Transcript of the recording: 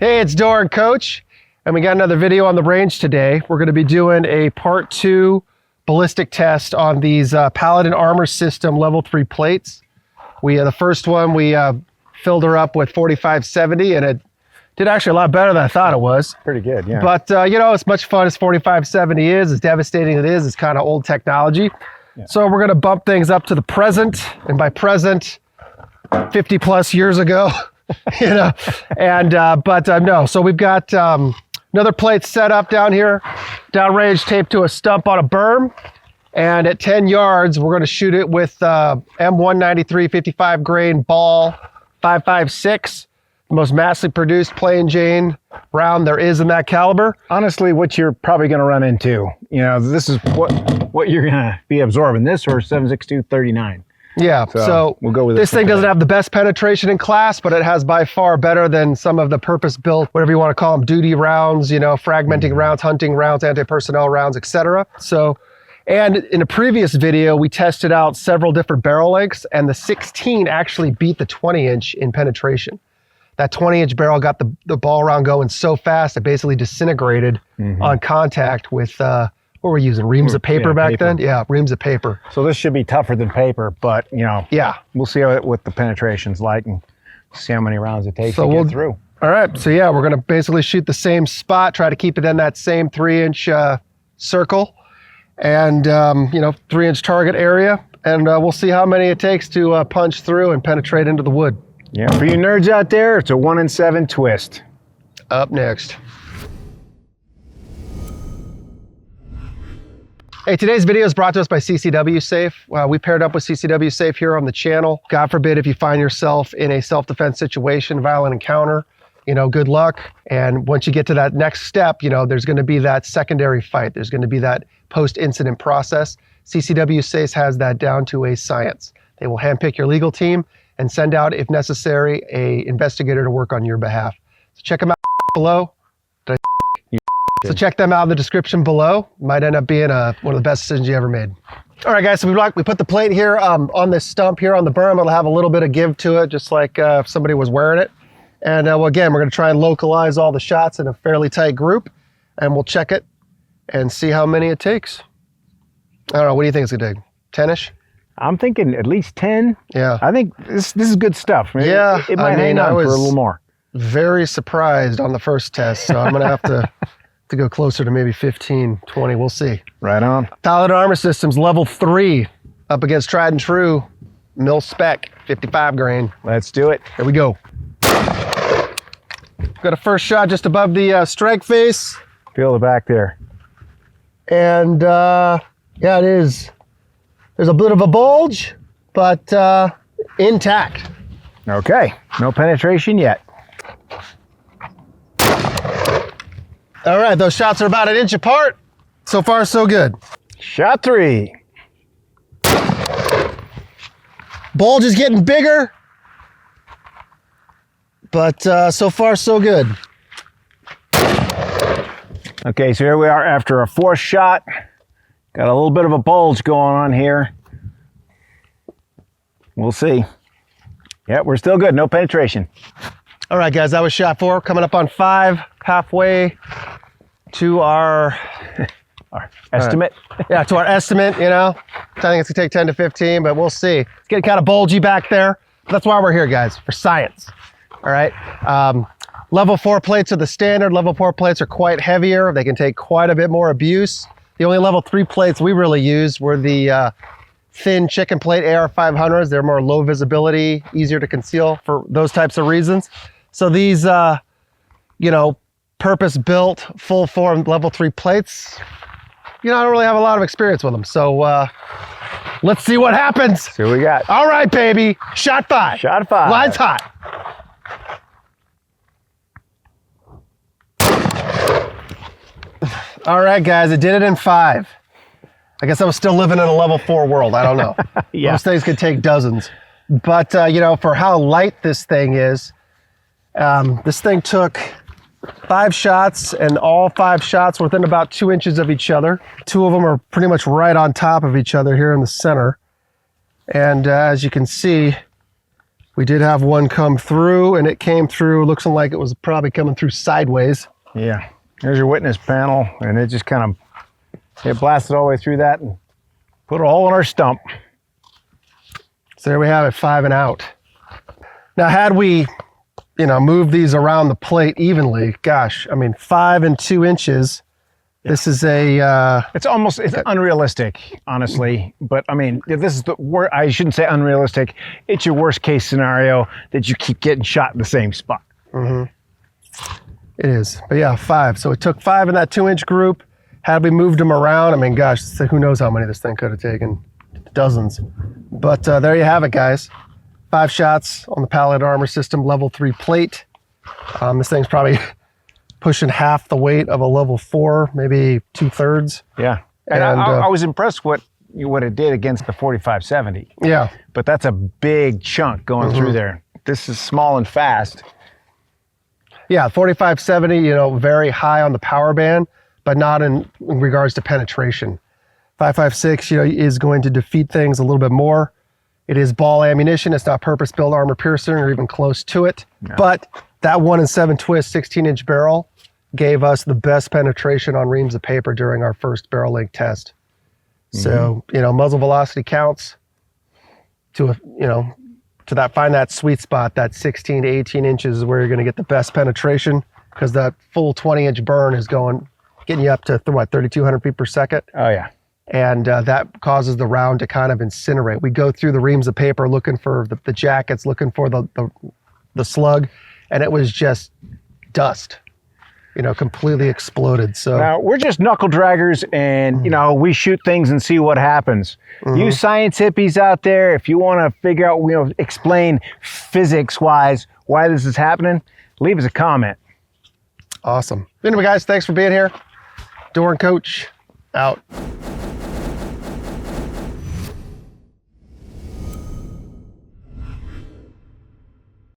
Hey, it's Dorr and Coach, and we got another video on the range today. We're going to be doing a part 2 ballistic test on these Paladin Armor System level 3 plates. The first one we filled her up with 4570, and it did actually a lot better than I thought it was. Pretty good, yeah. But you know, as much fun as 4570 is, as devastating it is, it's kind of old technology. Yeah. So we're going to bump things up to the present, and by present, 50 plus years ago. You know, and no, so we've got another plate set up down here, downrange taped to a stump on a berm, and at 10 yards we're going to shoot it with M193 55 grain ball 5.56, the most massively produced plain Jane round there is in that caliber. Honestly, what you're probably going to run into, you know, this is what you're going to be absorbing, this or 7.62-39. Yeah, so we'll go with this thing doesn't have the best penetration in class, but it has by far better than some of the purpose-built, whatever you want to call them, duty rounds, you know, fragmenting rounds, hunting rounds, anti-personnel rounds, etc. So, and in a previous video, we tested out several different barrel lengths, and the 16 actually beat the 20-inch in penetration. That 20-inch barrel got the ball round going so fast, it basically disintegrated on contact with... what were we using? Reams of paper back then? Yeah, reams of paper. So this should be tougher than paper, but you know, yeah, we'll see what the penetration's like and see how many rounds it takes to get through. All right, so yeah, we're gonna basically shoot the same spot, try to keep it in that same 3-inch circle, and you know, 3-inch target area, and we'll see how many it takes to punch through and penetrate into the wood. Yeah, for you nerds out there, it's a 1 in 7 twist. Up next. Hey, today's video is brought to us by CCW Safe. We paired up with CCW Safe here on the channel. God forbid if you find yourself in a self-defense situation, violent encounter, you know, good luck. And once you get to that next step, you know, there's going to be that secondary fight. There's going to be that post-incident process. CCW Safe has that down to a science. They will handpick your legal team and send out, if necessary, a investigator to work on your behalf. So check them out below. So check them out in the description below. Might end up being one of the best decisions you ever made. All right, guys, so we put the plate here on this stump here on the berm. It'll have a little bit of give to it, just like if somebody was wearing it. And well, again, we're going to try and localize all the shots in a fairly tight group, and we'll check it and see how many it takes. I don't know. What do you think it's going to take? 10-ish? I'm thinking at least 10. Yeah. I think this is good stuff. Yeah. It might hang on for a little more. Very surprised on the first test, so I'm going to have to... to go closer to maybe 15, 20, we'll see. Right on. Paladin Armor Systems, level 3, up against tried and true, mil spec, 55 grain. Let's do it. Here we go. Got a first shot just above the strike face. Feel the back there. And yeah, it is. There's a bit of a bulge, but intact. Okay, no penetration yet. All right, those shots are about 1 inch apart. So far, so good. Shot 3. Bulge is getting bigger, but so far, so good. Okay, so here we are after a 4th shot. Got a little bit of a bulge going on here. We'll see. Yeah, we're still good, no penetration. All right, guys, that was shot 4. Coming up on 5, halfway to our estimate. Yeah, to our estimate, you know. I think it's gonna take 10 to 15, but we'll see. It's getting kind of bulgy back there. But that's why we're here, guys, for science. All right. Level 4 plates are the standard. Level 4 plates are quite heavier. They can take quite a bit more abuse. The only level 3 plates we really used were the thin chicken plate AR500s. They're more low visibility, easier to conceal for those types of reasons. So these, you know, purpose-built, full-form level 3 plates, you know, I don't really have a lot of experience with them. So let's see what happens. See what we got. All right, baby. Shot 5. Shot 5. Line's hot. All right, guys, I did it in 5. I guess I was still living in a level 4 world. I don't know. Yeah. Those things could take dozens. But, you know, for how light this thing is, this thing took 5 shots, and all 5 shots were within about 2 inches of each other. 2 of them are pretty much right on top of each other here in the center. And as you can see, We did have one come through, and it came through, looks like it was probably coming through sideways. Yeah. There's your witness panel, and it just kind of, it blasted all the way through that and put a hole in our stump. So there we have it, 5 and out. Now, had we, moved these around the plate evenly, gosh, I mean, 5 and 2 inches. This is it's unrealistic, honestly. But I mean, this is I shouldn't say unrealistic. It's your worst case scenario that you keep getting shot in the same spot. Mm-hmm. It is. But yeah, 5. So it took 5 in that 2-inch group. Had we moved them around, I mean, gosh, who knows how many this thing could have taken. Dozens. But there you have it, guys. 5 shots on the Pallet Armor System Level 3 plate. This thing's probably pushing half the weight of a level 4, maybe 2/3. Yeah, and I was impressed what it did against the 4570. Yeah, but that's a big chunk going through there. This is small and fast. Yeah, 4570, very high on the power band, but not in regards to penetration. 556, is going to defeat things a little bit more. It is ball ammunition. It's not purpose-built armor piercing or even close to it. No. But that 1-in-7 twist 16-inch barrel gave us the best penetration on reams of paper during our first barrel length test. So, muzzle velocity counts to find that sweet spot, that 16 to 18 inches is where you're going to get the best penetration, because that full 20-inch burn is getting you up to 3,200 feet per second. Oh yeah. And that causes the round to kind of incinerate. We go through the reams of paper looking for the jackets, looking for the slug, and it was just dust, completely exploded. So now we're just knuckle draggers, and we shoot things and see what happens. You science hippies out there, if you want to figure out, explain physics-wise why this is happening, leave us a comment. Awesome. Anyway, guys, thanks for being here. Dorr and Coach out.